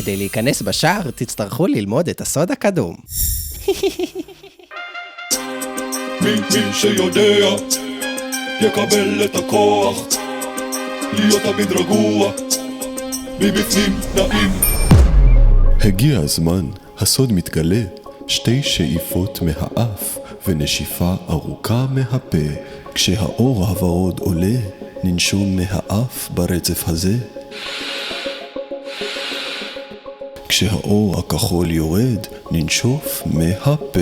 כדי להיכנס בשער תצטרכו ללמוד את הסוד הקדום. מי שיודע יקבל את הכוח להיות תמיד רגוע, מבפנים נעים. הגיע הזמן, הסוד מתגלה, 2 שאיפות מהאף ונשיפה ארוכה מהפה. כשהאור הוורוד עולה, ננשום מהאף ברצף הזה. כשהאור הכחול יורד, ננשוף מהפה.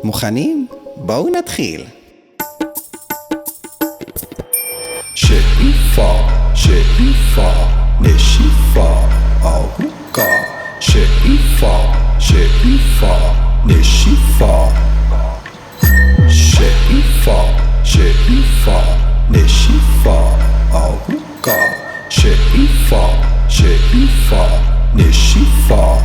מוכנים? בואו נתחיל. שאיפה, שאיפה, נשיפה ארוכה. שאיפה, שאיפה, נשיפה. שאיפה, שאיפה, נשיפה ארוכה. שאיפה, שאיפה, נשיפה.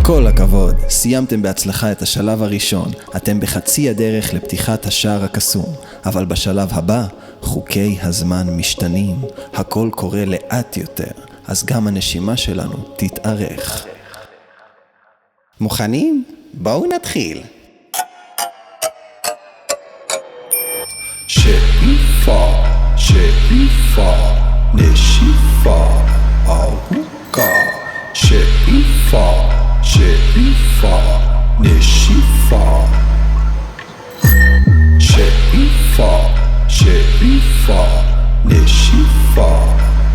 כל הכבוד, סיימתם בהצלחה את השלב הראשון. אתם בחצי הדרך לפתיחת השער הקסום. אבל בשלב הבא, חוקי הזמן משתנים. הכל קורה לאט יותר, אז גם הנשימה שלנו תתארך. מוכנים? בואו נתחיל. שאיפה, שאיפה, נשיפה ארוכה. שאיפה, שאיפה, נשיפה. שאיפה, שאיפה, נשיפה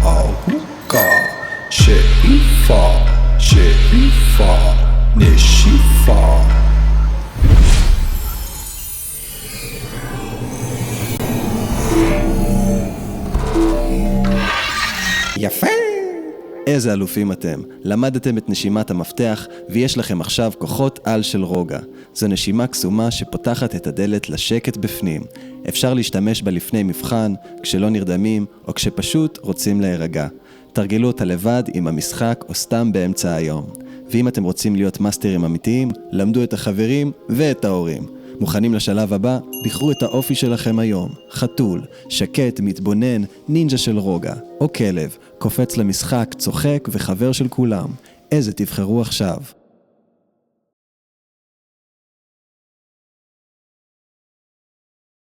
ארוכה. שאיפה, שאיפה, נשיפה. יפה! איזה אלופים אתם. למדתם את נשימת המפתח ויש לכם עכשיו כוחות על של רוגע. זו נשימה קסומה שפותחת את הדלת לשקט בפנים. אפשר להשתמש בה לפני מבחן, כשלא נרדמים או כשפשוט רוצים להירגע. תרגלו אותה לבד עם המשחק או סתם באמצע היום. ואם אתם רוצים להיות מאסטרים אמיתיים, למדו את החברים ואת ההורים. מוכנים לשלב הבא? בחרו את האופי שלכם היום. חתול, שקט, מתבונן, נינג'ה של רוגע. או כלב, קופץ למשחק, צוחק וחבר של כולם. איזה תבחרו עכשיו?